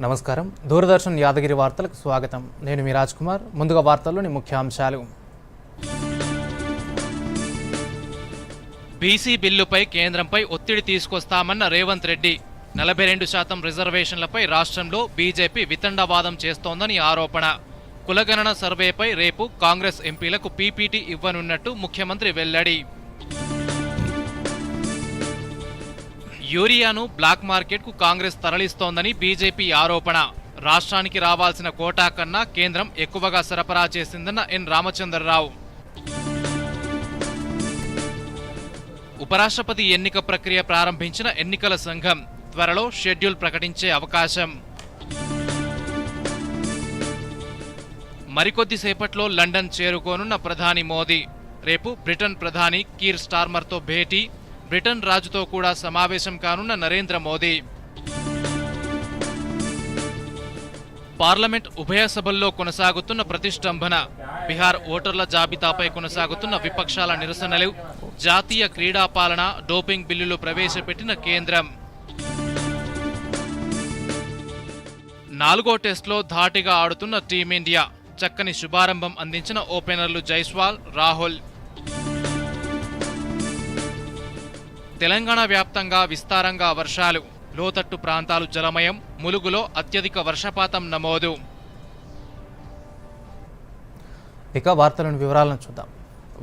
నమస్కారం దూరదర్శన్ యాదగిరి వార్తలకు స్వాగతం నేను మీ రాజ్ కుమార్ ముందుగా వార్తల్లోని ముఖ్యాంశాలు బీసీ బిల్లుపై కేంద్రంపై ఒత్తిడి తీసుకొస్తామన్న రేవంత్ రెడ్డి 42% రిజర్వేషన్లపై రాష్ట్రంలో బీజేపీ వితండవాదం చేస్తోందని ఆరోపణ కులగణన సర్వేపై రేపు కాంగ్రెస్ ఎంపీలకు పీపీటీ ఇవ్వనున్నట్టు ముఖ్యమంత్రి వెల్లడి యూరియాను బ్లాక్ మార్కెట్కు కాంగ్రెస్ తరలిస్తోందని బీజేపీ ఆరోపణ రాష్ట్రానికి రావాల్సిన కోటా కన్నా కేంద్రం ఎక్కువగా సరఫరా చేసిందన్న ఎన్ రామచంద్రరావు ఉపరాష్ట్రపతి ఎన్నిక ప్రక్రియ ప్రారంభించిన ఎన్నికల సంఘం త్వరలో షెడ్యూల్ ప్రకటించే అవకాశం మరికొద్దిసేపట్లో లండన్ చేరుకోనున్న ప్రధాని మోదీ రేపు బ్రిటన్ ప్రధాని కీర్ స్టార్మర్తో భేటీ బ్రిటన్ రాజుతో కూడా సమావేశం కానున్న నరేంద్ర మోదీ పార్లమెంట్ ఉభయ సభల్లో కొనసాగుతున్న ప్రతిష్టంభన బిహార్ ఓటర్ల జాబితాపై కొనసాగుతున్న విపక్షాల నిరసనలు జాతీయ క్రీడా పాలన డోపింగ్ బిల్లులు ప్రవేశపెట్టిన కేంద్రం 4వ టెస్టులో ధాటిగా ఆడుతున్న టీమిండియా చక్కని శుభారంభం అందించిన ఓపెనర్లు జైస్వాల్ రాహుల్ తెలంగాణ వ్యాప్తంగా విస్తారంగా వర్షాలు లోతట్టు ప్రాంతాలు జలమయం ములుగులో అత్యధిక వర్షపాతం నమోదు ఇక వార్తలను వివరాలను చూద్దాం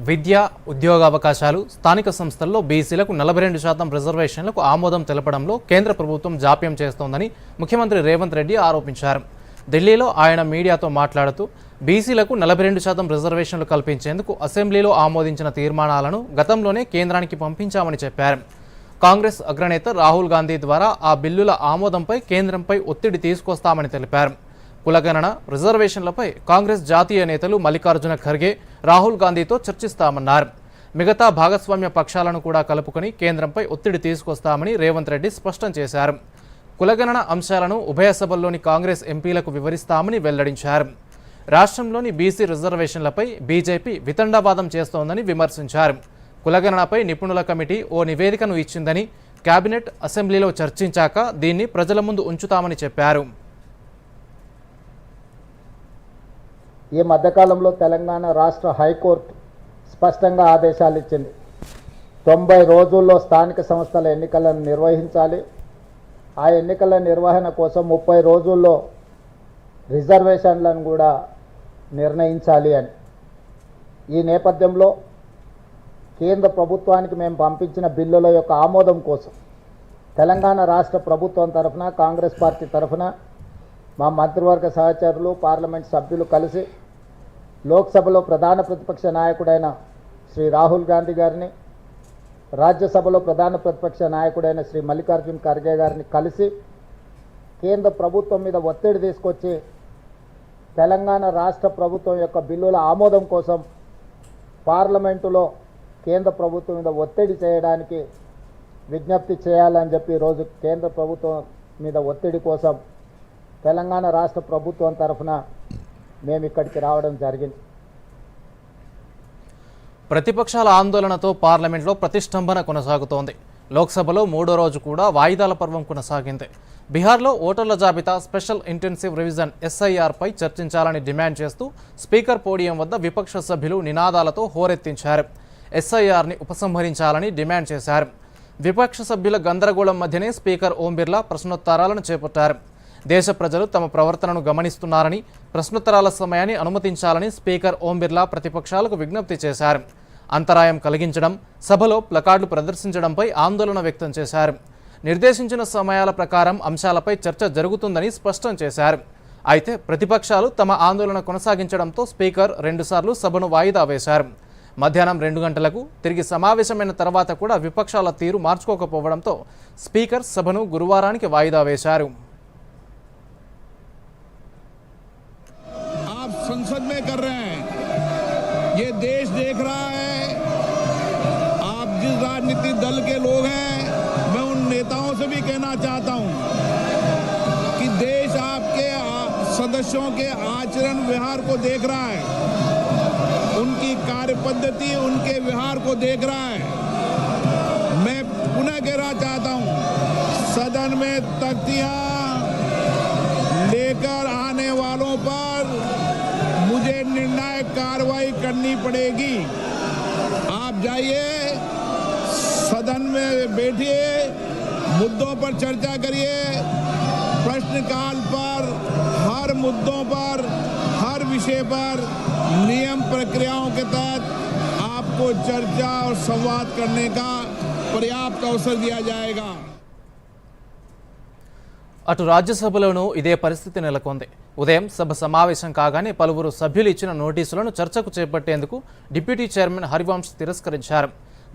విద్య ఉద్యోగ అవకాశాలు స్థానిక సంస్థల్లో బీసీలకు 42% రిజర్వేషన్లకు ఆమోదం తెలపడంలో కేంద్ర ప్రభుత్వం జాప్యం చేస్తోందని ముఖ్యమంత్రి రేవంత్ రెడ్డి ఆరోపించారు ఢిల్లీలో ఆయన మీడియాతో మాట్లాడుతూ బీసీలకు 42% రిజర్వేషన్లు కల్పించేందుకు అసెంబ్లీలో ఆమోదించిన తీర్మానాలను గతంలోనే కేంద్రానికి పంపించామని చెప్పారు కాంగ్రెస్ అగ్రనేత రాహుల్ గాంధీ ద్వారా ఆ బిల్లుల ఆమోదంపై కేంద్రంపై ఒత్తిడి తీసుకొస్తామని తెలిపారు కులగణన రిజర్వేషన్లపై కాంగ్రెస్ జాతీయ నేతలు మల్లికార్జున ఖర్గే రాహుల్ గాంధీతో చర్చిస్తామన్నారు మిగతా భాగస్వామ్య పక్షాలను కూడా కలుపుకొని కేంద్రంపై ఒత్తిడి తీసుకొస్తామని రేవంత్ రెడ్డి స్పష్టం చేశారు కులగణన అంశాలను ఉభయ సభల్లోని కాంగ్రెస్ ఎంపీలకు వివరిస్తామని వెల్లడించారు రాష్ట్రంలోని బీసీ రిజర్వేషన్లపై బీజేపీ వితండవాదం చేస్తోందని విమర్శించారు కులగణనపై నిపుణుల కమిటీ ఓ నివేదికను ఇచ్చిందని కేబినెట్ అసెంబ్లీలో చర్చించాక దీన్ని ప్రజల ముందు ఉంచుతామని చెప్పారు ఈ మధ్యకాలంలో తెలంగాణ రాష్ట్ర హైకోర్టు స్పష్టంగా ఆదేశాలు ఇచ్చింది 90 రోజుల్లో స్థానిక సంస్థల ఎన్నికలను నిర్వహించాలి ఆ ఎన్నికల నిర్వహణ కోసం 30 రోజుల్లో రిజర్వేషన్లను కూడా నిర్ణయించాలి అని ఈ నేపథ్యంలో కేంద్ర ప్రభుత్వానికి మేము పంపించిన బిల్లుల యొక్క ఆమోదం కోసం తెలంగాణ రాష్ట్ర ప్రభుత్వం తరఫున కాంగ్రెస్ పార్టీ తరఫున మా మంత్రివర్గ సహచరులు పార్లమెంట్ సభ్యులు కలిసి లోక్సభలో ప్రధాన ప్రతిపక్ష నాయకుడైన శ్రీ రాహుల్ గాంధీ గారిని రాజ్యసభలో ప్రధాన ప్రతిపక్ష నాయకుడైన శ్రీ మల్లికార్జున ఖర్గే గారిని కలిసి కేంద్ర ప్రభుత్వం మీద ఒత్తిడి తీసుకొచ్చి తెలంగాణ రాష్ట్ర ప్రభుత్వం యొక్క బిల్లుల ఆమోదం కోసం పార్లమెంటులో కేంద్ర ప్రభుత్వం మీద ఒత్తిడి చేయడానికి విజ్ఞప్తి చేయాలని చెప్పి ఈరోజు కేంద్ర ప్రభుత్వం మీద ఒత్తిడి కోసం తెలంగాణ రాష్ట్ర ప్రభుత్వం తరఫున మేము ఇక్కడికి రావడం జరిగింది ప్రతిపక్షాల ఆందోళనతో పార్లమెంట్లో ప్రతిష్టంభన కొనసాగుతోంది లోక్సభలో 3వ రోజు కూడా వాయిదాల పర్వం కొనసాగింది బీహార్లో ఓటర్ల జాబితా స్పెషల్ ఇంటెన్సివ్ రివిజన్ ఎస్ఐఆర్పై చర్చించాలని డిమాండ్ చేస్తూ స్పీకర్ పోడియం వద్ద విపక్ష సభ్యులు నినాదాలతో హోరెత్తించారు ఎస్ఐఆర్ని ఉపసంహరించాలని డిమాండ్ చేశారు విపక్ష సభ్యుల గందరగోళం మధ్యనే స్పీకర్ ఓం బిర్లా ప్రశ్నోత్తరాలను చేపట్టారు దేశ ప్రజలు తమ ప్రవర్తనను గమనిస్తున్నారని ప్రశ్నోత్తరాల సమయాన్ని అనుమతించాలని స్పీకర్ ఓం బిర్లా ప్రతిపక్షాలకు విజ్ఞప్తి చేశారు అంతరాయం కలిగించడం సభలో ప్లకార్డులు ప్రదర్శించడంపై ఆందోళన వ్యక్తం చేశారు నిర్దేశించిన సమయాల ప్రకారం అంశాలపై చర్చ జరుగుతుందని స్పష్టం చేశారు అయితే ప్రతిపక్షాలు తమ ఆందోళన కొనసాగించడంతో స్పీకర్ 2 సార్లు సభను వాయిదా వేశారు మధ్యాహ్నం 2 గంటలకు తిరిగి సమావేశమైన తర్వాత కూడా విపక్షాల తీరు మార్చుకోకపోవడంతో స్పీకర్ సభను గురువారానికి వాయిదా వేశారు संसद में कर रहे हैं ये देश देख रहा है आप जिस राजनीतिक दल के लोग हैं मैं उन नेताओं से भी कहना चाहता हूं कि देश आपके सदस्यों के आचरण व्यवहार को देख रहा है उनकी कार्य पद्धति उनके व्यवहार को देख रहा है मैं पुनः कहना चाहता हूं सदन में तख्तियां पड़ेगी। आप जाइए, सदन में बैठिए, मुद्दों पर चर्चा करिए, प्रश्नकाल पर हर मुद्दों पर, हर विषय पर नियम प्रक्रियाओं के तहत आपको चर्चा और संवाद करने का पर्याप्त अवसर दिया जाएगा। అటు రాజ్యసభలోనూ ఇదే పరిస్థితి నెలకొంది. ఉదయం సభ సమావేశం కాగానే పలువురు సభ్యులు ఇచ్చిన నోటీసులను చర్చకు చేపట్టేందుకు డిప్యూటీ చైర్మన్ హరివంశ్ తిరస్కరించారు.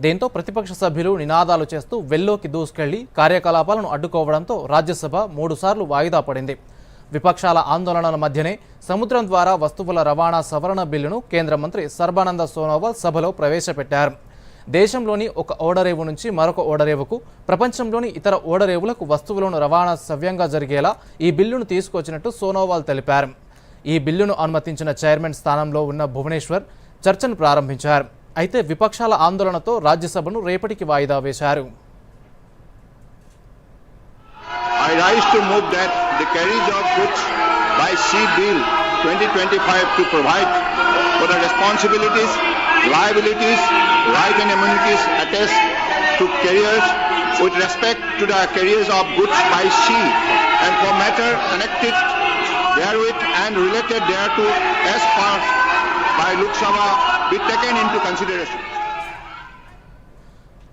దీంతో ప్రతిపక్ష సభ్యులు నినాదాలు చేస్తూ వెల్లోకి దూసుకెళ్లి కార్యకలాపాలను అడ్డుకోవడంతో రాజ్యసభ 3 సార్లు వాయిదా పడింది. విపక్షాల ఆందోళనల మధ్యనే సముద్రం ద్వారా వస్తువుల రవాణా సవరణ బిల్లును కేంద్ర మంత్రి సర్బానంద సోనోవాల్ సభలో ప్రవేశపెట్టారు. దేశంలోని ఒక ఓడరేవు నుంచి మరొక ఓడరేవుకు, ప్రపంచంలోని ఇతర ఓడరేవులకు వస్తువులను రవాణా సవ్యంగా జరిగేలా ఈ బిల్లును తీసుకొచ్చినట్టు సోనోవాల్ తెలిపారు. ఈ బిల్లును అనుమతించిన చైర్మన్ స్థానంలో ఉన్న భువనేశ్వర్ చర్చను ప్రారంభించారు. అయితే విపక్షాల ఆందోళనతో రాజ్యసభను రేపటికి వాయిదా వేశారు. I rise to move that the carriage of goods by sea bill 2025 to provide for the responsibilities, liabilities, rights and immunities attached to carriers with respect to the carriers of goods by sea and for matter connected therewith and related thereto as passed by Lok Sabha be taken into consideration.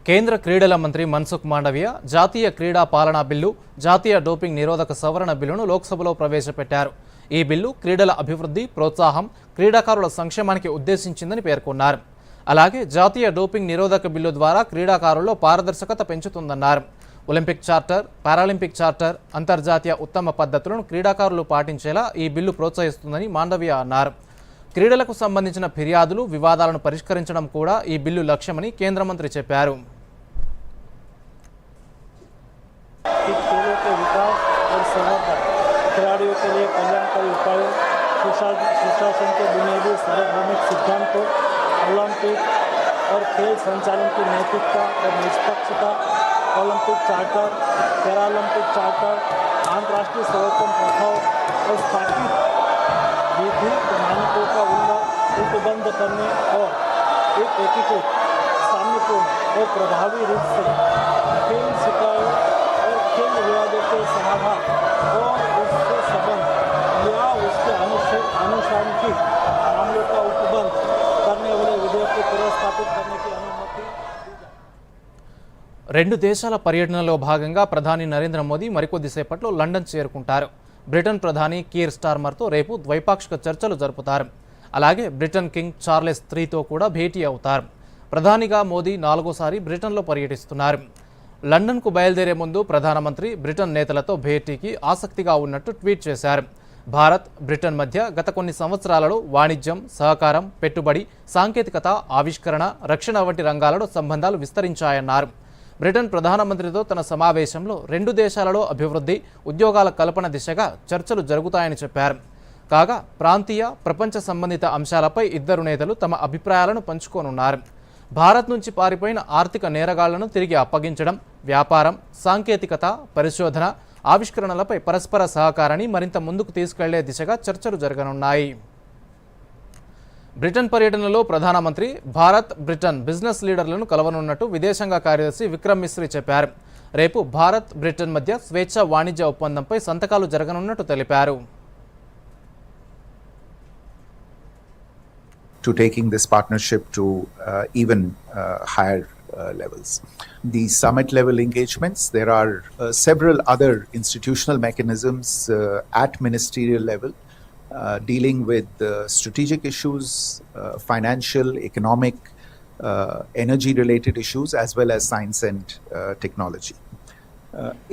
కేంద్ర క్రీడల మంత్రి మన్సుఖ్ మాండవియా జాతీయ క్రీడా పాలనా bill, జాతీయ doping నిరోధక సవరణ బిల్లును లోక్సభలో ప్రవేశపెట్టారు. ఈ బిల్లు క్రీడల అభివృద్ధి, ప్రోత్సాహం, క్రీడాకారుల సంక్షేమానికి ఉద్దేశించిందని పేర్కొన్నారు. అలాగే జాతీయ డోపింగ్ నిరోధక బిల్లు ద్వారా క్రీడాకారుల్లో పారదర్శకత పెంచుతుందన్నారు. ఒలింపిక్ చార్టర్, పారాలింపిక్ చార్టర్, అంతర్జాతీయ ఉత్తమ పద్ధతులను క్రీడాకారులు పాటించేలా ఈ బిల్లు ప్రోత్సహిస్తుందని మాండవియా అన్నారు. క్రీడలకు సంబంధించిన ఫిర్యాదులు, వివాదాలను పరిష్కరించడం కూడా ఈ బిల్లు లక్ష్యమని కేంద్ర మంత్రి చెప్పారు. खेलों के विकास और संवर्धन, खिलाड़ियों के लिए कल्याणकारी उपायों, सुशासन के बुनियादी सार्वभौमिक सिद्धांतों, ओलंपिक और खेल संचालन की नैतिकता और निष्पक्षता, ओलंपिक चार्टर, पैरालंपिक चार्टर, अंतर्राष्ट्रीय सर्वोत्तम प्रथाओं और स्थापित विधि मानकों का उपबंध करने और एक एकीकृत, साम्यपूर्ण और प्रभावी रूप से खेल शिकायत और खेल विवादों के समाधान और उससे संबंध या उसके अनुषंगिक मामलों का उपबंध करने वाले विधेयक को पुनर्स्थापित करने की अनुमति दी जाए। 2 దేశాల పర్యటనలో భాగంగా ప్రధాని నరేంద్ర మోదీ మరికొద్దిసేపట్లో లండన్ చేరుకుంటారు. బ్రిటన్ ప్రధాని కీర్ స్టార్మర్తో రేపు ద్వైపాక్షిక చర్చలు జరుపుతారు. అలాగే బ్రిటన్ కింగ్ చార్లెస్ IIIతో కూడా భేటీ అవుతారు. ప్రధానిగా మోదీ 4వసారి బ్రిటన్లో పర్యటిస్తున్నారు. లండన్కు బయలుదేరే ముందు ప్రధానమంత్రి బ్రిటన్ నేతలతో భేటీకి ఆసక్తిగా ఉన్నట్టు ట్వీట్ చేశారు. భారత్, బ్రిటన్ మధ్య గత కొన్ని సంవత్సరాలలో వాణిజ్యం, సహకారం, పెట్టుబడి, సాంకేతికత, ఆవిష్కరణ, రక్షణ వంటి రంగాలలో సంబంధాలు విస్తరించాయన్నారు. బ్రిటన్ ప్రధానమంత్రితో తన సమావేశంలో 2 దేశాలలో అభివృద్ధి, ఉద్యోగాల కల్పన దిశగా చర్చలు జరుగుతాయని చెప్పారు. కాగా ప్రాంతీయ, ప్రపంచ సంబంధిత అంశాలపై ఇద్దరు నేతలు తమ అభిప్రాయాలను పంచుకోనున్నారు. భారత్ నుంచి పారిపోయిన ఆర్థిక నేరగాళ్లను తిరిగి అప్పగించడం, వ్యాపారం, సాంకేతికత, పరిశోధన, ఆవిష్కరణలపై పరస్పర సహకారాన్ని మరింత ముందుకు తీసుకెళ్లే దిశగా చర్చలు జరగనున్నాయి. బ్రిటన్ పర్యటనలో ప్రధానమంత్రి భారత్, బ్రిటన్ బిజినెస్ లీడర్లను కలవనున్నట్టు విదేశాంగ కార్యదర్శి విక్రమ్ మిశ్రీ చెప్పారు. రేపు భారత్, బ్రిటన్ మధ్య స్వేచ్ఛ వాణిజ్య ఒప్పందంపై సంతకాలు జరగనున్నట్టు తెలిపారు. To taking this partnership to even higher levels. These summit level engagements, there are several other institutional mechanisms at ministerial level dealing with strategic issues, financial, economic, energy related issues, as well as science and technology.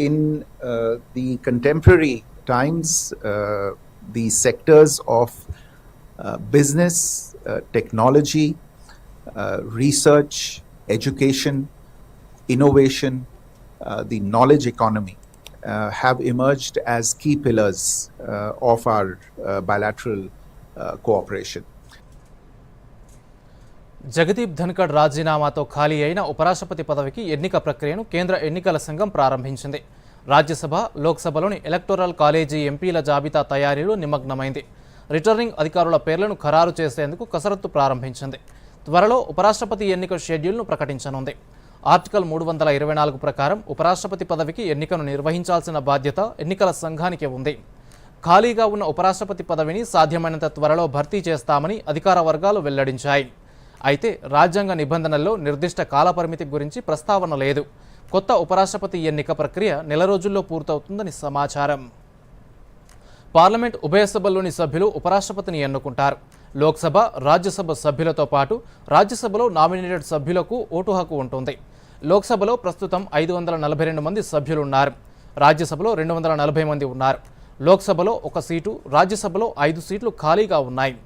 In the contemporary times, the sectors of business, technology, research, education, innovation, the knowledge economy have emerged as key pillars of our bilateral cooperation. Jagdeep Dhankhar రాజీనామాతో ఖాళీ అయిన ఉపరాష్ట్రపతి పదవికి ఎన్నిక ప్రక్రియను కేంద్ర ఎన్నికల సంఘం ప్రారంభించింది. రాజ్యసభ, లోక్సభలోని ఎలక్టోరల్ కాలేజీ ఎంపీల జాబితా తయారీలో నిమగ్నమైంది. రిటర్నింగ్ అధికారుల పేర్లను ఖరారు చేసేందుకు కసరత్తు ప్రారంభించింది. త్వరలో ఉపరాష్ట్రపతి ఎన్నిక షెడ్యూల్ను ప్రకటించనుంది. ఆర్టికల్ 324 ప్రకారం ఉపరాష్ట్రపతి పదవికి ఎన్నికను నిర్వహించాల్సిన బాధ్యత ఎన్నికల సంఘానికి ఉంది. ఖాళీగా ఉన్న ఉపరాష్ట్రపతి పదవిని సాధ్యమైనంత త్వరలో భర్తీ చేస్తామని అధికార వర్గాలు వెల్లడించాయి. అయితే రాజ్యాంగ నిబంధనల్లో నిర్దిష్ట కాలపరిమితి గురించి ప్రస్తావన లేదు. కొత్త ఉపరాష్ట్రపతి ఎన్నిక ప్రక్రియ నెల రోజుల్లో పూర్తవుతుందని సమాచారం. పార్లమెంట్ ఉభయ సభల్లోని సభ్యులు ఉపరాష్ట్రపతిని ఎన్నుకుంటారు. లోక్సభ, రాజ్యసభ సభ్యులతో పాటు రాజ్యసభలో నామినేటెడ్ సభ్యులకు ఓటు హక్కు ఉంటుంది. లోక్సభలో ప్రస్తుతం 542 మంది సభ్యులున్నారు. రాజ్యసభలో 240 మంది ఉన్నారు. లోక్సభలో 1 సీటు, రాజ్యసభలో 5 సీట్లు ఖాళీగా ఉన్నాయి.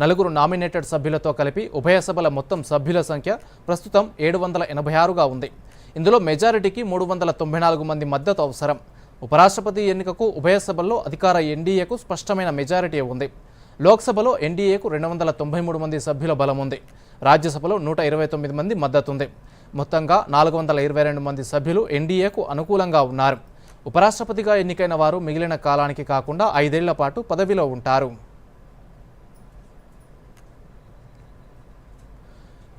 4 నామినేటెడ్ సభ్యులతో కలిపి ఉభయ సభల మొత్తం సభ్యుల సంఖ్య ప్రస్తుతం 786గా ఉంది. ఇందులో మెజారిటీకి 394 మంది మద్దతు అవసరం. ఉపరాష్ట్రపతి ఎన్నికకు ఉభయ సభల్లో అధికార ఎన్డీఏకు స్పష్టమైన మెజారిటీ ఉంది. లోక్సభలో ఎన్డీఏకు 293 మంది సభ్యుల బలం ఉంది. రాజ్యసభలో 129 మంది మద్దతుంది. మొత్తంగా 422 మంది సభ్యులు ఎన్డీఏకు అనుకూలంగా ఉన్నారు. ఉపరాష్ట్రపతిగా ఎన్నికైన వారు మిగిలిన కాలానికి కాకుండా 5 ఏళ్ల పాటు పదవిలో ఉంటారు.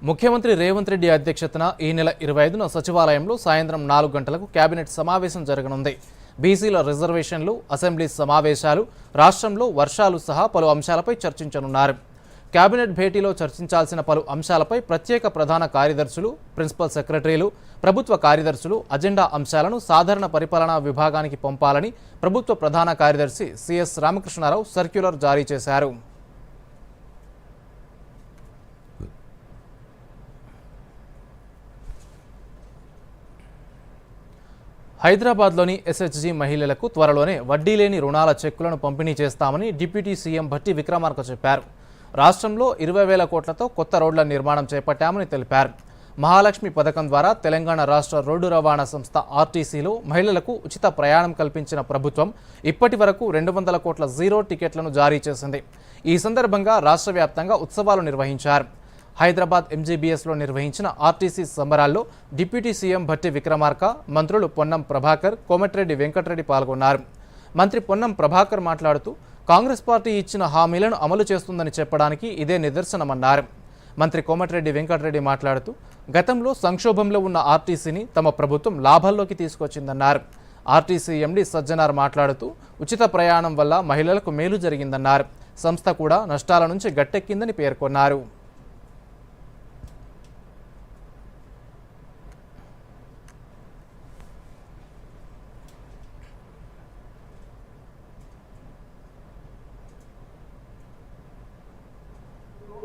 ముఖ్యమంత్రి రేవంత్ రెడ్డి అధ్యక్షతన ఈ నెల 25న సచివాలయంలో సాయంత్రం 4 గంటలకు కేబినెట్ సమావేశం జరగనుంది. బీసీల రిజర్వేషన్లు, అసెంబ్లీ సమావేశాలు, రాష్ట్రంలో వర్షాలు సహా పలు అంశాలపై చర్చించనున్నారు. కేబినెట్ భేటీలో చర్చించాల్సిన పలు అంశాలపై ప్రత్యేక ప్రధాన కార్యదర్శులు, ప్రిన్సిపల్ సెక్రటరీలు, ప్రభుత్వ కార్యదర్శులు అజెండా అంశాలను సాధారణ పరిపాలనా విభాగానికి పంపాలని ప్రభుత్వ ప్రధాన కార్యదర్శి సిఎస్ రామకృష్ణారావు సర్క్యులర్ జారీ చేశారు. హైదరాబాద్లోని ఎస్హెచ్జీ మహిళలకు త్వరలోనే వడ్డీ లేని రుణాల చెక్కులను పంపిణీ చేస్తామని డిప్యూటీ సీఎం భట్టి విక్రమార్క చెప్పారు. రాష్ట్రంలో 20,000 కోట్లతో కొత్త రోడ్ల నిర్మాణం చేపట్టామని తెలిపారు. మహాలక్ష్మి పథకం ద్వారా తెలంగాణ రాష్ట్ర రోడ్డు రవాణా సంస్థ ఆర్టీసీలో మహిళలకు ఉచిత ప్రయాణం కల్పించిన ప్రభుత్వం ఇప్పటి వరకు 200 కోట్ల జీరో టికెట్లను జారీ చేసింది. ఈ సందర్భంగా రాష్ట్ర వ్యాప్తంగా ఉత్సవాలు నిర్వహించారు. హైదరాబాద్ ఎంజీబీఎస్లో నిర్వహించిన ఆర్టీసీ సంబరాల్లో డిప్యూటీ సీఎం భట్టి విక్రమార్క, మంత్రులు పొన్నం ప్రభాకర్, కోమటిరెడ్డి వెంకటరెడ్డి పాల్గొన్నారు. మంత్రి పొన్నం ప్రభాకర్ మాట్లాడుతూ కాంగ్రెస్ పార్టీ ఇచ్చిన హామీలను అమలు చేస్తుందని చెప్పడానికి ఇదే నిదర్శనమన్నారు. మంత్రి కోమటిరెడ్డి వెంకటరెడ్డి మాట్లాడుతూ గతంలో సంక్షోభంలో ఉన్న ఆర్టీసీని తమ ప్రభుత్వం లాభాల్లోకి తీసుకొచ్చిందన్నారు. ఆర్టీసీ ఎండీ సజ్జనార్ మాట్లాడుతూ ఉచిత ప్రయాణం వల్ల మహిళలకు మేలు జరిగిందన్నారు. సంస్థ కూడా నష్టాల నుంచి గట్టెక్కిందని పేర్కొన్నారు.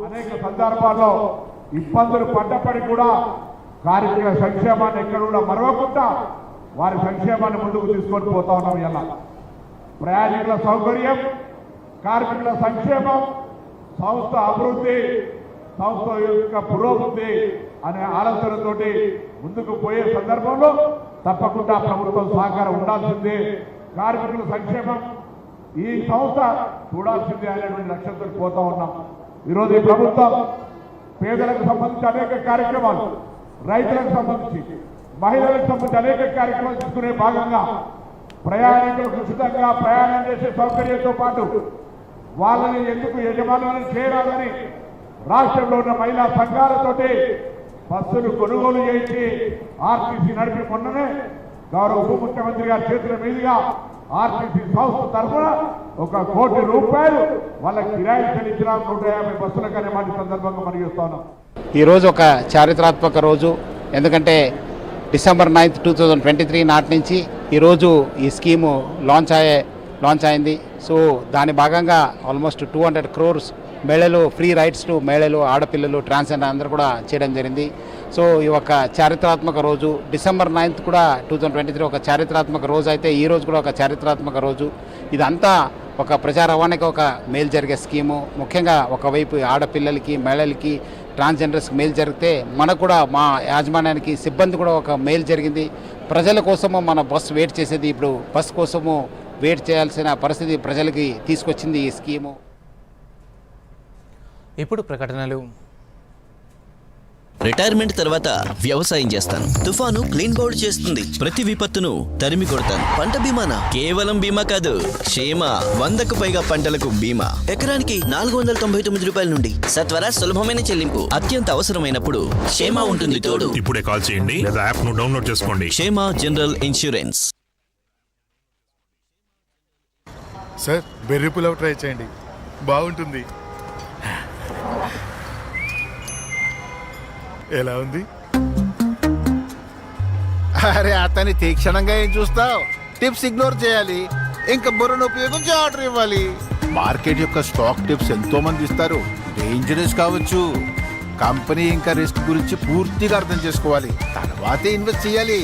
అనేక సందర్భాల్లో ఇబ్బందులు పడ్డప్పటికీ కూడా కార్మికుల సంక్షేమాన్ని ఎక్కడ కూడా మరవకుండా వారి సంక్షేమాన్ని ముందుకు తీసుకొని పోతా ఉన్నాం. ఇలా ప్రయాణికుల సౌకర్యం, కార్మికుల సంక్షేమం, సంస్థ అభివృద్ధి, సంస్థ యొక్క పురోభివృద్ధి అనే ఆలోచనతోటి ముందుకు పోయే సందర్భంలో తప్పకుండా ప్రభుత్వం సహకారం ఉండాల్సిందే. కార్మికుల సంక్షేమం ఈ సంస్థ చూడాల్సిందే అనేటువంటి లక్ష్యంతో పోతా ఉన్నాం. ఈరోజు ఈ ప్రభుత్వం పేదలకు సంబంధించి అనేక కార్యక్రమాలు, రైతులకు సంబంధించి, మహిళలకు సంబంధించి అనేక కార్యక్రమాలు తీసుకునే భాగంగా ప్రయాణికులకు ఉచితంగా ప్రయాణం చేసే సౌకర్యంతో పాటు వాళ్ళని ఎందుకు యజమానులను చేరాలని రాష్ట్రంలో ఉన్న మహిళా సంఘాలతోటి బస్సులు కొనుగోలు చేయించి ఆర్టీసీ నడిపి మొన్ననే గౌరవ ఉప ముఖ్యమంత్రి గారి చేతుల మీదుగా ఆర్టీసీ సంస్థ తరఫున 1 కోటి రూపాయలు వాళ్ళ కిరాయి చెల్లించిన 150 బస్సులకు అనే మాట సందర్భంగా మనగిస్తున్నాం. ఈరోజు ఒక చారిత్రాత్మక రోజు. ఎందుకంటే డిసెంబర్ 9, 2023 నాటి నుంచి ఈరోజు ఈ స్కీము లాంచ్ అయింది. సో దాని భాగంగా ఆల్మోస్ట్ 200 crores మహిళలు ఫ్రీ రైడ్స్ టు మహిళలు, ఆడపిల్లలు, ట్రాన్స్జెండర్ అందరూ కూడా చేయడం జరిగింది. సో ఈ ఒక చారిత్రాత్మక రోజు. డిసెంబర్ 9 కూడా 2023 ఒక చారిత్రాత్మక రోజు అయితే ఈ రోజు కూడా ఒక చారిత్రాత్మక రోజు. ఇదంతా ఒక ప్రజా రవాణాకి ఒక మేలు జరిగే స్కీము. ముఖ్యంగా ఒకవైపు ఆడపిల్లలకి, మహిళలకి, ట్రాన్స్జెండర్స్కి మేలు జరిగితే మనకు కూడా మా యాజమాన్యానికి, సిబ్బంది కూడా ఒక మేలు జరిగింది. ప్రజల కోసము మన బస్సు వెయిట్ చేసేది ఇప్పుడు బస్ కోసము వెయిట్ చేయాల్సిన పరిస్థితి ప్రజలకి తీసుకొచ్చింది ఈ స్కీము. ఇప్పుడు ప్రకటనలు. రిటైర్మెంట్ తర్వాత వ్యవసాయం చేస్తాను. తుఫాను క్లీన్ బౌల్డ్ చేస్తుంది. ప్రతి విపత్తును తరిమి కొడతాను. పంట బీమానా? కేవలం బీమా కాదు, క్షేమ. 100కు పైగా పంటలకు బీమా. ఎకరానికి 499 రూపాయల నుండి సత్వర సులభమైన చెల్లింపు. అత్యంత అవసరమైనప్పుడు క్షేమ ఉంటుంది తోడు. ఇప్పుడే కాల్ చేయండి లేదా యాప్ ను డౌన్లోడ్ చేసుకోండి. క్షేమ general insurance. Sir, berry pulao try చేయండి, బాగుంటుంది. ఎలా ఉంది? అరే అతన్ని తీక్షణంగా ఏం చూస్తావు? టిప్స్ ఇగ్నోర్ చేయాలి, ఇంకా బుర్రను ఉపయోగించి ఆర్డర్ ఇవ్వాలి. మార్కెట్ యొక్క స్టాక్ టిప్స్ ఎంతో మంది ఇస్తారు, డేంజరస్ కావచ్చు. కంపెనీ ఇంకా రిస్క్ గురించి పూర్తిగా అర్థం చేసుకోవాలి, తర్వాతే ఇన్వెస్ట్ చేయాలి.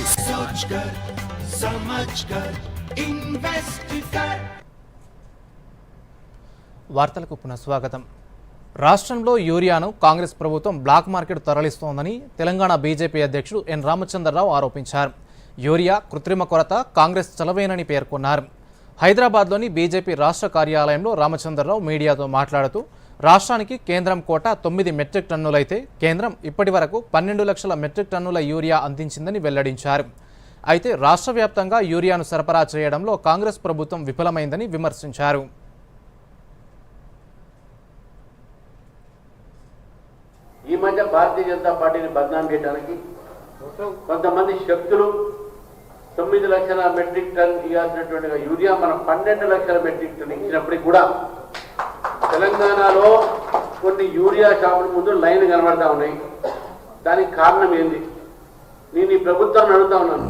వార్తలకు పునఃస్వాగతం. రాష్ట్రంలో యూరియాను కాంగ్రెస్ ప్రభుత్వం బ్లాక్ మార్కెట్ తరలిస్తోందని తెలంగాణ బీజేపీ అధ్యక్షుడు ఎన్ రామచంద్రరావు ఆరోపించారు. యూరియా కృత్రిమ కొరత కాంగ్రెస్ చలవేనని పేర్కొన్నారు. హైదరాబాద్లోని బీజేపీ రాష్ట్ర కార్యాలయంలో రామచంద్రరావు మీడియాతో మాట్లాడుతూ రాష్ట్రానికి కేంద్రం కోట 9 మెట్రిక్ టన్నులైతే కేంద్రం ఇప్పటి వరకు 12 లక్షల మెట్రిక్ టన్నుల యూరియా అందించిందని వెల్లడించారు. అయితే రాష్ట్ర వ్యాప్తంగా యూరియాను సరఫరా చేయడంలో కాంగ్రెస్ ప్రభుత్వం విఫలమైందని విమర్శించారు. ఈ మధ్య భారతీయ జనతా పార్టీని బదనాం చేయడానికి కొంతమంది శక్తులు 9 లక్షల మెట్రిక్ టన్ ఇవ్వాల్సినటువంటి యూరియా మనం 12 లక్షల మెట్రిక్ టన్ ఇచ్చినప్పటికి కూడా తెలంగాణలో కొన్ని యూరియా షాపుల ముందు లైన్ కనబడతా ఉన్నాయి. దానికి కారణం ఏంది? నేను ఈ ప్రభుత్వాన్ని అడుగుతా ఉన్నాను.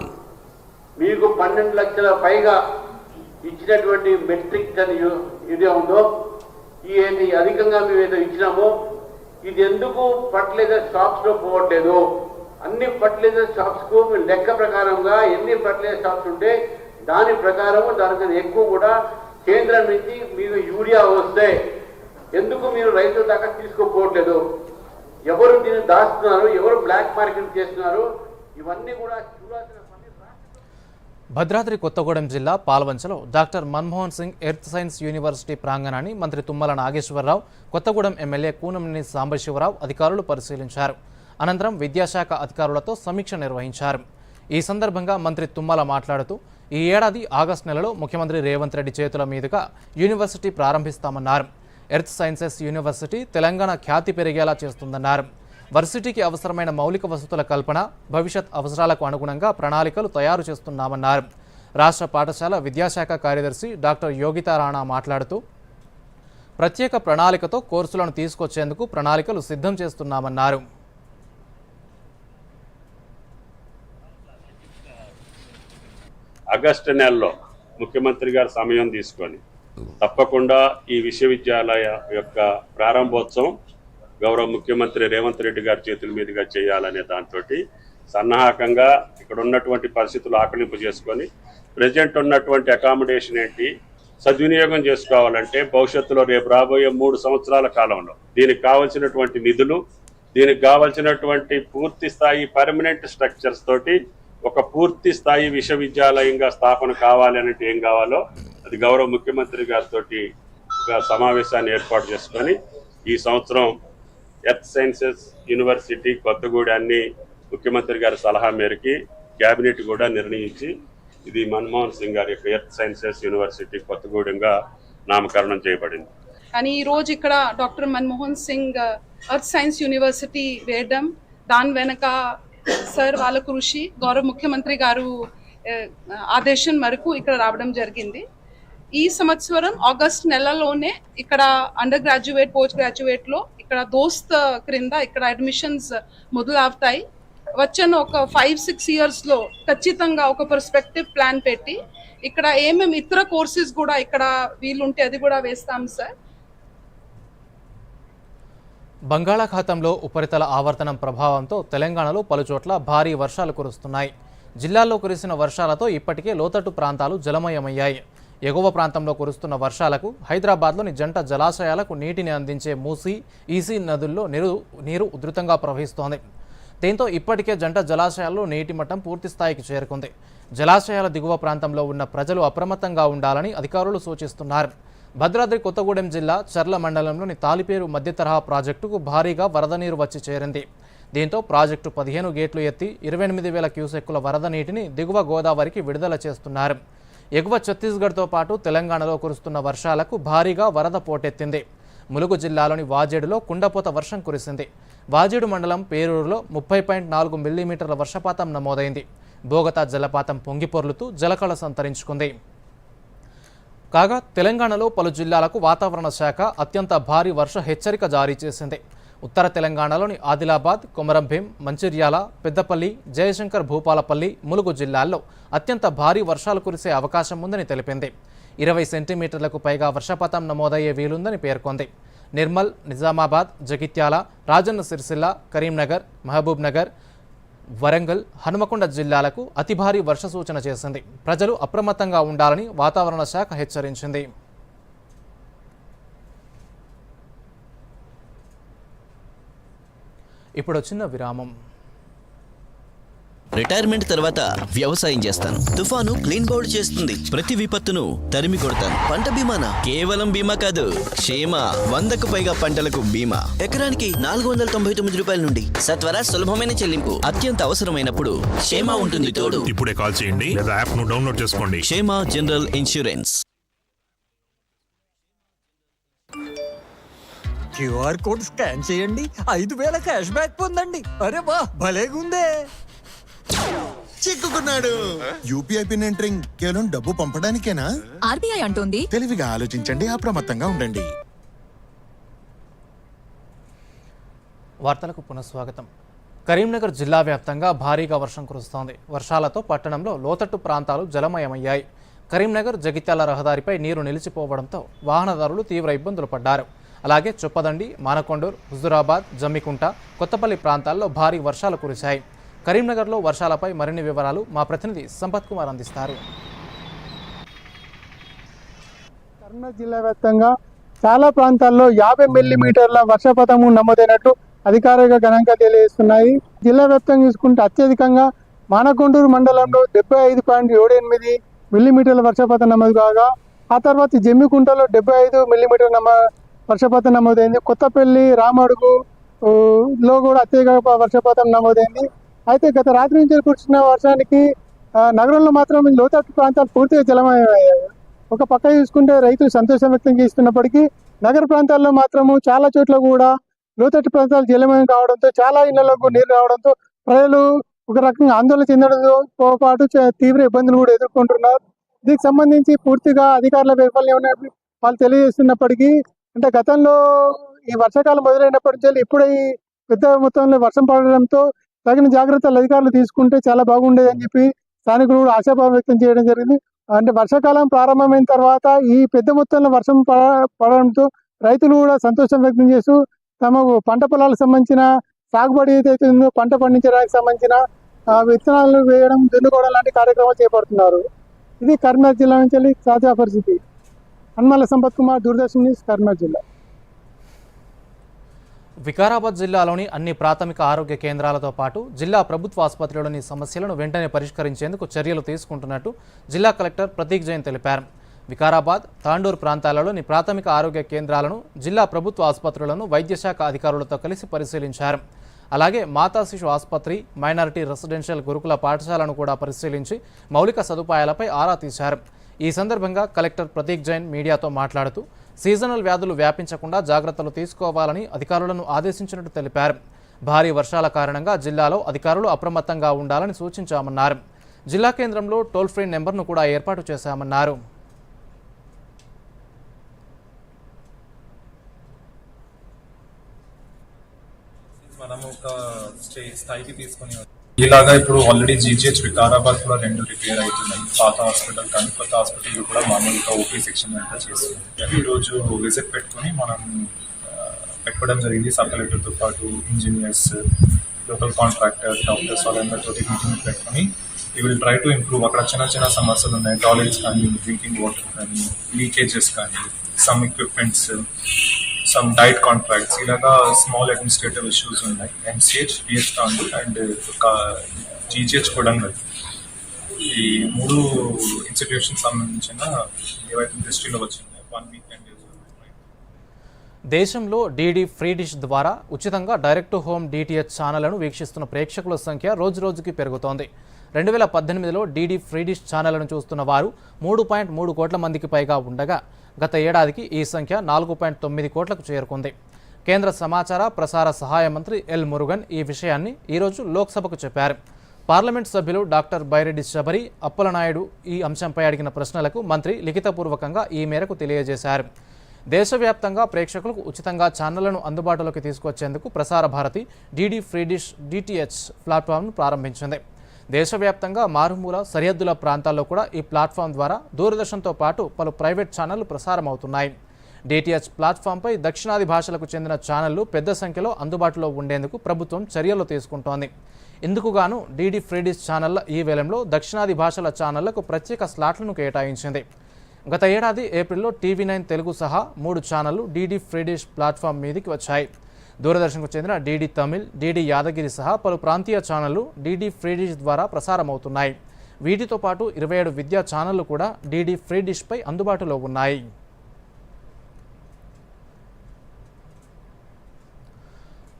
మీకు 12 లక్షల పైగా ఇచ్చినటువంటి మెట్రిక్ టన్ యూరియా ఉందో, ఈ అధికంగా మేము ఏదో ఇచ్చినామో ఇది ఎందుకు ఫర్టిలైజర్ షాప్స్ లో పోవట్లేదు? అన్ని ఫర్టిలైజర్ షాప్స్ కు మీరు లెక్క ప్రకారంగా ఎన్ని ఫర్టిలైజర్ షాప్స్ ఉంటే దాని ప్రకారం దానికన్నా ఎక్కువ కూడా కేంద్రం నుంచి మీకు యూరియా వస్తే ఎందుకు మీరు రైతుల దాకా తీసుకోపోవట్లేదు? ఎవరు దీన్ని దాస్తున్నారు, ఎవరు బ్లాక్ మార్కెట్ చేస్తున్నారు? ఇవన్నీ కూడా చూడాల్సిన పని. భద్రాద్రి కొత్తగూడెం జిల్లా పాల్వంచలో doctor Manmohan Singh earth science university ప్రాంగణాన్ని మంత్రి తుమ్మల నాగేశ్వరరావు, కొత్తగూడెం ఎమ్మెల్యే కూనంనేని సాంబశివరావు అధికారులు పరిశీలించారు. అనంతరం విద్యాశాఖ అధికారులతో సమీక్ష నిర్వహించారు. ఈ సందర్భంగా మంత్రి తుమ్మల మాట్లాడుతూ ఈ ఏడాది ఆగస్టు నెలలో ముఖ్యమంత్రి రేవంత్ రెడ్డి చేతుల మీదుగా యూనివర్సిటీ ప్రారంభిస్తామన్నారు. ఎర్త్ సైన్సెస్ యూనివర్సిటీ తెలంగాణ ఖ్యాతి పెరిగేలా చేస్తుందన్నారు. వర్సిటీకి అవసరమైన మౌలిక వసతుల కల్పన, భవిష్యత్ అవసరాలకు అనుగుణంగా ప్రణాళికలు తయారు చేస్తున్నామన్నారు. రాష్ట్ర పాఠశాల విద్యాశాఖ కార్యదర్శి డాక్టర్ యోగితా రాణా మాట్లాడుతూ ప్రత్యేక ప్రణాళికతో కోర్సులను తీసుకొచ్చేందుకు ప్రణాళికలు సిద్ధం చేస్తున్నామన్నారు. ఆగస్టు నెలలో ముఖ్యమంత్రి గారు సమయం తీసుకొని తప్పకుండా ఈ విశ్వవిద్యాలయ యొక్క ప్రారంభోత్సవం గౌరవ ముఖ్యమంత్రి రేవంత్ రెడ్డి గారి చేతుల మీదుగా చేయాలనే దాంతో సన్నాహకంగా ఇక్కడ ఉన్నటువంటి పరిస్థితులు ఆకలింపు చేసుకొని ప్రజెంట్ ఉన్నటువంటి అకామిడేషన్ ఏంటి సద్వినియోగం చేసుకోవాలంటే భవిష్యత్తులో రేపు రాబోయే 3 సంవత్సరాల కాలంలో దీనికి కావాల్సినటువంటి నిధులు, దీనికి కావాల్సినటువంటి పూర్తి స్థాయి పర్మనెంట్ స్ట్రక్చర్స్ తోటి ఒక పూర్తి స్థాయి విశ్వవిద్యాలయంగా స్థాపన కావాలి అంటే ఏం కావాలో అది గౌరవ ముఖ్యమంత్రి గారితో ఒక సమావేశాన్ని ఏర్పాటు చేసుకొని ఈ సంవత్సరం ఎర్త్ సైన్సెస్ యూనివర్సిటీ కొత్తగూడాన్ని ముఖ్యమంత్రి గారి సలహా మేరకి కేబినెట్ కూడా నిర్ణయించి ఇది మన్మోహన్ సింగ్ గారి యొక్క ఎర్త్ సైన్సెస్ యూనివర్సిటీ కొత్తగూడెంగా నామకరణం చేయబడింది. కానీ ఈ రోజు ఇక్కడ doctor Manmohan Singh earth science university వేయడం దాని వెనక సార్ వాళ్ళ కృషి, గౌరవ ముఖ్యమంత్రి గారు ఆదేశం మేరకు ఇక్కడ రావడం జరిగింది. ఈ సంవత్సరం ఆగస్ట్ నెలలోనే ఇక్కడ అండర్ గ్రాడ్యుయేట్, పోస్ట్ గ్రాడ్యుయేట్ లో ఇక్కడ దోస్త్ క్రింద ఇక్కడ అడ్మిషన్స్ మొదలవుతాయి. వచ్చిన ఒక 5-6 years లో ఖచ్చితంగా ఒక పర్స్పెక్టివ్ ప్లాన్ పెట్టి ఇక్కడ ఏమేమి ఇతర కోర్సెస్ కూడా ఇక్కడ వీలుంటే అది కూడా వేస్తాం సార్. బంగాళాఖాతంలో ఉపరితల ఆవర్తనం ప్రభావంతో తెలంగాణలో పలుచోట్ల భారీ వర్షాలు కురుస్తున్నాయి. జిల్లాల్లో కురిసిన వర్షాలతో ఇప్పటికే లోతట్టు ప్రాంతాలు జలమయమయ్యాయి. ఎగువ ప్రాంతంలో కురుస్తున్న వర్షాలకు హైదరాబాద్లోని జంట జలాశయాలకు నీటిని అందించే మూసీ, ఈసీ నదుల్లో నీరు ఉధృతంగా ప్రవహిస్తోంది. దీంతో ఇప్పటికే జంట జలాశయాల్లో నీటి మట్టం పూర్తి స్థాయికి చేరుకుంది. జలాశయాల దిగువ ప్రాంతంలో ఉన్న ప్రజలు అప్రమత్తంగా ఉండాలని అధికారులు సూచిస్తున్నారు. భద్రాద్రి కొత్తగూడెం జిల్లా చర్ల మండలంలోని తాలిపేరు మధ్య తరహా ప్రాజెక్టుకు భారీగా వరద నీరు వచ్చి చేరింది. దీంతో ప్రాజెక్టు 15 గేట్లు ఎత్తి 28,000 క్యూసెక్కుల వరద నీటిని దిగువ గోదావరికి విడుదల చేస్తున్నారు. ఎగువ ఛత్తీస్గఢ్తో పాటు తెలంగాణలో కురుస్తున్న వర్షాలకు భారీగా వరద పోటెత్తింది. ములుగు జిల్లాలోని వాజేడులో కుండపోత వర్షం కురిసింది. వాజేడు మండలం పేరూరులో 30.4 మిల్లీమీటర్ల వర్షపాతం నమోదైంది. బోగతా జలపాతం పొంగిపొర్లుతూ జలకళ సంతరించుకుంది. కాగా తెలంగాణలో పలు జిల్లాలకు వాతావరణ శాఖ అత్యంత భారీ వర్ష హెచ్చరిక జారీ చేసింది. ఉత్తర తెలంగాణలోని ఆదిలాబాద్, కొమరంభీం, మంచిర్యాల, పెద్దపల్లి, జయశంకర్ భూపాలపల్లి, ములుగు జిల్లాల్లో అత్యంత భారీ వర్షాలు కురిసే అవకాశం ఉందని తెలిపింది. 20 సెంటీమీటర్లకు పైగా వర్షపాతం నమోదయ్యే వీలుందని పేర్కొంది. నిర్మల్, నిజామాబాద్, జగిత్యాల, రాజన్న సిరిసిల్ల, కరీంనగర్, మహబూబ్ నగర్, వరంగల్, హనుమకొండ జిల్లాలకు అతి భారీ వర్ష సూచన చేసింది. ప్రజలు అప్రమత్తంగా ఉండాలని వాతావరణ శాఖ హెచ్చరించింది. ఇప్పుడు చిన్న విరామం. రిటైర్మెంట్ తర్వాత వ్యవసాయం చేస్తాను. తుఫాను క్లీన్ బౌల్డ్ చేస్తుంది. ప్రతి విపత్తును తరిమి కొడతాను. పంట బీమానా కేవలం బీమా కాదు, క్షేమ 100కు పైగా పంటలకు బీమా. ఎకరానికి 499 రూపాయల నుండి సత్వర సులభమైన చెల్లింపు. అత్యంత అవసరమైనప్పుడు క్షేమ ఉంటుంది తోడు. ఇప్పుడే కాల్ చేయండి లేదా యాప్ ను డౌన్లోడ్ చేసుకోండి. క్షేమ general insurance. QR code scan చేయండి, 5,000 క్యాష్ బ్యాక్ పొందండి. అరే వా, భలేగుందే. చిక్కుకున్నాడు. యూపీఐ పిన్ ఎంటరింగ్ కేవలం డబ్బు పంపడానికేనా? ఆర్బీఐ అంటోంది. తెలివిగా ఆలోచించండి, అప్రమత్తంగా ఉండండి. వార్తలకు పునఃస్వాగతం. కరీంనగర్ జిల్లా వ్యాప్తంగా భారీగా వర్షం కురుస్తోంది. వర్షాలతో పట్టణంలో లోతట్టు ప్రాంతాలు జలమయమయ్యాయి. కరీంనగర్ జగిత్యాల రహదారిపై నీరు నిలిచిపోవడంతో వాహనదారులు తీవ్ర ఇబ్బందులు పడ్డారు. అలాగే చొప్పదండి, మానకొండూరు, హుజురాబాద్, జమ్మికుంట, కొత్తపల్లి ప్రాంతాల్లో భారీ వర్షాలు కురిశాయి. కరీంనగర్లో వర్షాలపై మరిన్ని వివరాలు మా ప్రతినిధి సంపత్ కుమార్ అందిస్తారు. కరీంనగర్ జిల్లా వ్యాప్తంగా చాలా ప్రాంతాల్లో 50 మిల్లీమీటర్ల వర్షపాతము నమోదైనట్లు అధికారిక గణాంకాలు తెలియజేస్తున్నాయి. జిల్లా వ్యాప్తంగా చూసుకుంటే అత్యధికంగా మానకొండూరు మండలంలో 75.78 మిల్లీమీటర్ల వర్షపాతం నమోదు కాగా, ఆ తర్వాత జమ్మికుంటలో 75 మిల్లీమీటర్ల వర్షపాతం నమోదైంది. కొత్తపల్లి, రామడుగు లో కూడా అత్యధిక వర్షపాతం నమోదైంది. అయితే గత రాత్రి నుంచి కురిసిన వర్షానికి నగరంలో మాత్రం లోతట్టు ప్రాంతాలు పూర్తిగా జలమయమయ్యాయి. ఒక పక్క చూసుకుంటే రైతులు సంతోషం వ్యక్తం చేస్తున్నప్పటికీ నగర ప్రాంతాల్లో మాత్రము చాలా చోట్ల కూడా లోతట్టు ప్రాంతాలు జలమయం కావడంతో చాలా ఇళ్లలోకి నీరు రావడంతో ప్రజలు ఒక రకంగా ఆందోళన చెందడంతో పాటు తీవ్ర ఇబ్బందులు కూడా ఎదుర్కొంటున్నారు. దీనికి సంబంధించి పూర్తిగా అధికారుల వైఫల్యం ఉన్నట్టు వాళ్ళు తెలియజేస్తున్నప్పటికీ, అంటే గతంలో ఈ వర్షాకాలం మొదలైనప్పటి నుంచి ఇప్పుడే ఈ పెద్ద మొత్తంలో వర్షం పడడంతో తగిన జాగ్రత్తలు అధికారులు తీసుకుంటే చాలా బాగుండేదని చెప్పి స్థానికులు కూడా ఆశాభావం వ్యక్తం చేయడం జరిగింది. అంటే వర్షాకాలం ప్రారంభమైన తర్వాత ఈ పెద్ద మొత్తంలో వర్షం పడడంతో రైతులు కూడా సంతోషం వ్యక్తం చేస్తూ తమ పంట పొలాలకు సంబంధించిన సాగుబడి ఏదైతే ఉందో పంట పండించడానికి సంబంధించిన విత్తనాలు వేయడం, దున్నుకోవడం లాంటి కార్యక్రమాలు చేపడుతున్నారు. ఇది కరీంనగర్ జిల్లా నుంచి తాజా పరిస్థితి. హన్మల సంపత్ కుమార్, దూరదర్శన్ న్యూస్, కరీంనగర్ జిల్లా. వికారాబాద్ జిల్లాలోని అన్ని ప్రాథమిక ఆరోగ్య కేంద్రాలతో పాటు జిల్లా ప్రభుత్వ ఆసుపత్రిలోని సమస్యలను వెంటనే పరిష్కరించేందుకు చర్యలు తీసుకుంటున్నట్టు జిల్లా కలెక్టర్ ప్రతీక్ జైన్ తెలిపారు. వికారాబాద్, తాండూరు ప్రాంతాలలోని ప్రాథమిక ఆరోగ్య కేంద్రాలను, జిల్లా ప్రభుత్వ ఆసుపత్రులను వైద్యశాఖ అధికారులతో కలిసి పరిశీలించారు. అలాగే మాతా శిశు ఆసుపత్రి, మైనారిటీ రెసిడెన్షియల్ గురుకుల పాఠశాలను కూడా పరిశీలించి మౌలిక సదుపాయాలపై ఆరా తీశారు. ఈ సందర్భంగా కలెక్టర్ ప్రతీక్ జైన్ మీడియాతో మాట్లాడుతూ సీజనల్ వ్యాధులు వ్యాపించకుండా జాగ్రత్తలు తీసుకోవాలని అధికారులను ఆదేశించినట్టు తెలిపారు. భారీ వర్షాల కారణంగా జిల్లాలో అధికారులు అప్రమత్తంగా ఉండాలని సూచించామన్నారు. జిల్లా కేంద్రంలో టోల్ ఫ్రీ నెంబర్ను కూడా ఏర్పాటు చేశామన్నారు. మనము ఒక స్థాయికి తీసుకొని ఇలాగా ఇప్పుడు ఆల్రెడీ జీజీహెచ్ వికారాబాద్ కూడా 2 రిపేర్ అవుతున్నాయి. పాత హాస్పిటల్ కానీ కొత్త హాస్పిటల్ కూడా మామూలుగా ఓపీ సెక్షన్ అంతా చేస్తున్నాయి. ఈరోజు విజిట్ పెట్టుకొని మనం పెట్టుకోవడం జరిగింది. సబ్ కలెక్టర్తో పాటు ఇంజనీర్స్, లోకల్ కాంట్రాక్టర్, డాక్టర్స్ వాళ్ళందరితో మీటింగ్ పెట్టుకొని we will try to improve. అక్కడ చిన్న చిన్న సమస్యలు ఉన్నాయి, టాయిలెట్స్ కానీ, డ్రింకింగ్ వాటర్ కానీ, లీకేజెస్ కానీ, some equipments, some diet contracts, ఇలాగా స్మాల్ అడ్మినిస్ట్రేటివ్ ఇష్యూస్ ఉన్నాయి. MCH, BS Tandur and GGH Kodangal, ఈ 3 ఇన్స్టిట్యూషన్ సంబంధించిన ఏవైతే దృష్టిలో వచ్చినాయి 1 వీక్ 10 days. దేశంలో డీడీ ఫ్రీ డిష్ ద్వారా ఉచితంగా డైరెక్ట్ టు హోమ్ DTH ఛానళ్లను వీక్షిస్తున్న ప్రేక్షకుల సంఖ్య రోజురోజుకి పెరుగుతోంది. 2018లో డీడీ ఫ్రీ డిష్ ఛానళ్లను చూస్తున్న వారు 3.3 కోట్ల మందికి పైగా ఉండగా గత ఏడాదికి ఈ సంఖ్య 4.9 కోట్లకు చేరుకుంది. కేంద్ర సమాచార ప్రసార సహాయ మంత్రి ఎల్ మురుగన్ ఈ విషయాన్ని ఈరోజు లోక్సభకు చెప్పారు. పార్లమెంట్ సభ్యులు డాక్టర్ బైరెడ్డి శబరి అప్పలనాయుడు ఈ అంశంపై అడిగిన ప్రశ్నలకు మంత్రి లిఖితపూర్వకంగా ఈ మేరకు తెలియజేశారు. దేశవ్యాప్తంగా ప్రేక్షకులకు ఉచితంగా ఛానళ్లను అందుబాటులోకి తీసుకొచ్చేందుకు Prasar Bharati DD free dish DTH ప్లాట్ఫామ్ను ప్రారంభించింది. దేశవ్యాప్తంగా మారుమూల సరిహద్దుల ప్రాంతాల్లో కూడా ఈ ప్లాట్ఫామ్ ద్వారా దూరదర్శన్తో పాటు పలు ప్రైవేట్ ఛానళ్లు ప్రసారమవుతున్నాయి. DTH ప్లాట్ఫామ్పై దక్షిణాది భాషలకు చెందిన ఛానళ్లు పెద్ద సంఖ్యలో అందుబాటులో ఉండేందుకు ప్రభుత్వం చర్యలు తీసుకుంటోంది. ఇందుకుగాను డీడీ ఫ్రీ డిష్ ఛానళ్ల ఈ వేలంలో దక్షిణాది భాషల ఛానళ్లకు ప్రత్యేక స్లాట్లను కేటాయించింది. గత ఏడాది ఏప్రిల్లో TV9 తెలుగు సహా 3 ఛానళ్లు డీడీ ఫ్రీ డిష్ ప్లాట్ఫామ్ మీదకి వచ్చాయి. దూరదర్శన్కు చెందిన డీడీ తమిళ్, డీడీ యాదగిరి సహా పలు ప్రాంతీయ ఛానళ్లు డీడీ ఫ్రీ డిష్ ద్వారా ప్రసారమవుతున్నాయి. వీటితో పాటు 27 విద్యా ఛానళ్లు కూడా డీడీ ఫ్రీ డిష్పై అందుబాటులో ఉన్నాయి.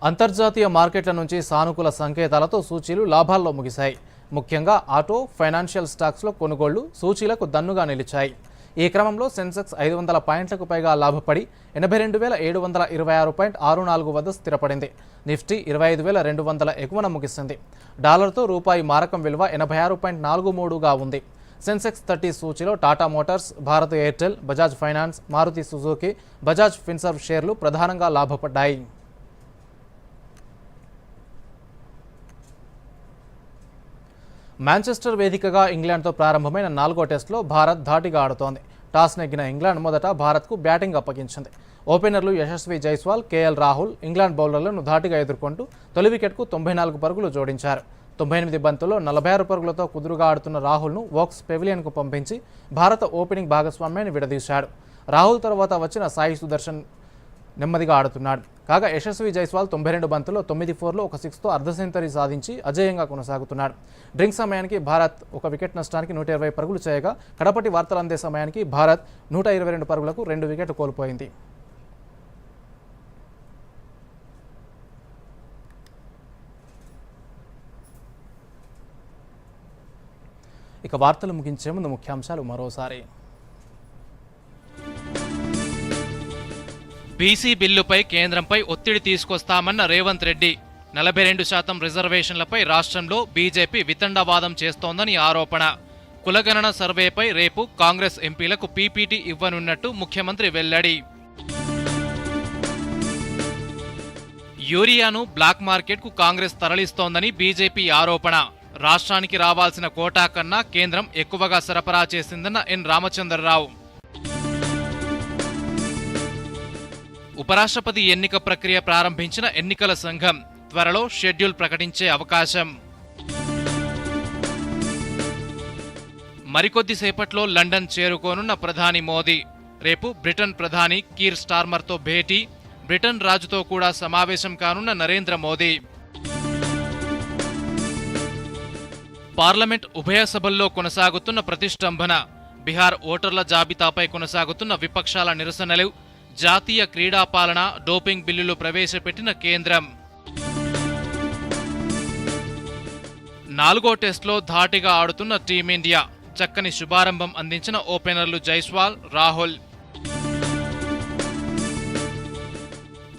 అంతర్జాతీయ మార్కెట్ల నుంచి సానుకూల సంకేతాలతో సూచీలు లాభాల్లో ముగిశాయి. ముఖ్యంగా ఆటో, ఫైనాన్షియల్ స్టాక్స్లో కొనుగోళ్లు సూచీలకు దన్నుగా నిలిచాయి. ఈ క్రమంలో సెన్సెక్స్ 500 పాయింట్లకు పైగా లాభపడి 82,726.64 వద్ద స్థిరపడింది. నిఫ్టీ 25,200 ఎగువన ముగిసింది. డాలర్తో రూపాయి మారకం విలువ 86.43గా ఉంది. సెన్సెక్స్ 30 సూచీలో Tata Motors, Bharat Airtel, Bajaj finance, Maruti Suzuki, Bajaj Finserv షేర్లు ప్రధానంగా లాభపడ్డాయి. మాంచెస్టర్ వేదికగా ఇంగ్లాండ్తో ప్రారంభమైన 4వ టెస్టులో భారత్ ధాటిగా ఆడుతోంది. టాస్ నెగ్గిన ఇంగ్లాండ్ మొదట భారత్కు బ్యాటింగ్ అప్పగించింది. ఓపెనర్లు యశస్వి జైస్వాల్, KL రాహుల్ ఇంగ్లాండ్ బౌలర్లను ధాటిగా ఎదుర్కొంటూ తొలి వికెట్కు 94 పరుగులు జోడించారు. 98 బంతుల్లో 46 పరుగులతో కుదురుగా ఆడుతున్న రాహుల్ను వోక్స్ పెవిలియన్కు పంపించి భారత ఓపెనింగ్ భాగస్వామ్యాన్ని విడదీశాడు. రాహుల్ తర్వాత వచ్చిన సాయి సుదర్శన్ నెమ్మదిగా ఆడుతున్నాడు. కాగా యశస్వి జైస్వాల్ 92 బంతుల్లో 9 4లో 1 6తో అర్ధ సెంచరీ సాధించి అజేయంగా కొనసాగుతున్నాడు. డ్రింక్ సమయానికి భారత్ 1 వికెట్ నష్టానికి 120 పరుగులు చేయగా కడపటి వార్తలు అందే సమయానికి భారత్ 122 పరుగులకు 2 వికెట్లు కోల్పోయింది. ఇక వార్తలు ముగించే ముందు ముఖ్యాంశాలు మరోసారి. బీసీ బిల్లుపై కేంద్రంపై ఒత్తిడి తీసుకొస్తామన్న రేవంత్ రెడ్డి. 42% రిజర్వేషన్లపై రాష్ట్రంలో బీజేపీ వితండవాదం చేస్తోందని ఆరోపణ. కులగణన సర్వేపై రేపు కాంగ్రెస్ ఎంపీలకు పీపీటీ ఇవ్వనున్నట్టు ముఖ్యమంత్రి వెల్లడి. యూరియాను బ్లాక్ మార్కెట్కు కాంగ్రెస్ తరలిస్తోందని బీజేపీ ఆరోపణ. రాష్ట్రానికి రావాల్సిన కోటా కన్నా కేంద్రం ఎక్కువగా సరఫరా చేసిందన్న ఎన్ రామచంద్రరావు. ఉపరాష్ట్రపతి ఎన్నిక ప్రక్రియ ప్రారంభించిన ఎన్నికల సంఘం త్వరలో షెడ్యూల్ ప్రకటించే అవకాశం. మరికొద్దిసేపట్లో లండన్ చేరుకోనున్న ప్రధాని మోదీ. రేపు బ్రిటన్ ప్రధాని కీర్ స్టార్మర్తో భేటీ. బ్రిటన్ రాజుతో కూడా సమావేశం కానున్న నరేంద్ర మోదీ. పార్లమెంట్ ఉభయ సభల్లో కొనసాగుతున్న ప్రతిష్టంభన. బీహార్ ఓటర్ల జాబితాపై కొనసాగుతున్న విపక్షాల నిరసనలు. జాతీయ క్రీడా పాలన, డోపింగ్ బిల్లులు ప్రవేశపెట్టిన కేంద్రం. 4వ టెస్టులో ధాటిగా ఆడుతున్న టీమిండియా. చక్కని శుభారంభం అందించిన ఓపెనర్లు జైస్వాల్, రాహుల్.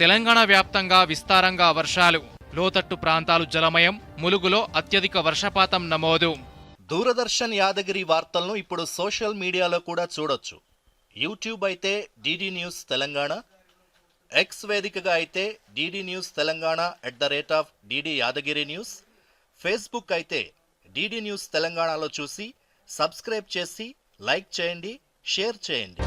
తెలంగాణ వ్యాప్తంగా విస్తారంగా వర్షాలు. లోతట్టు ప్రాంతాలు జలమయం. ములుగులో అత్యధిక వర్షపాతం నమోదు. దూరదర్శన్ యాదగిరి వార్తలను ఇప్పుడు సోషల్ మీడియాలో కూడా చూడొచ్చు. యూట్యూబ్ అయితే DD న్యూస్ తెలంగాణ, ఎక్స్ వేదికగా అయితే DD news Telangana @DD Yadagiri news, Facebook అయితే DD న్యూస్ తెలంగాణలో చూసి సబ్స్క్రైబ్ చేసి లైక్ చేయండి, షేర్ చేయండి.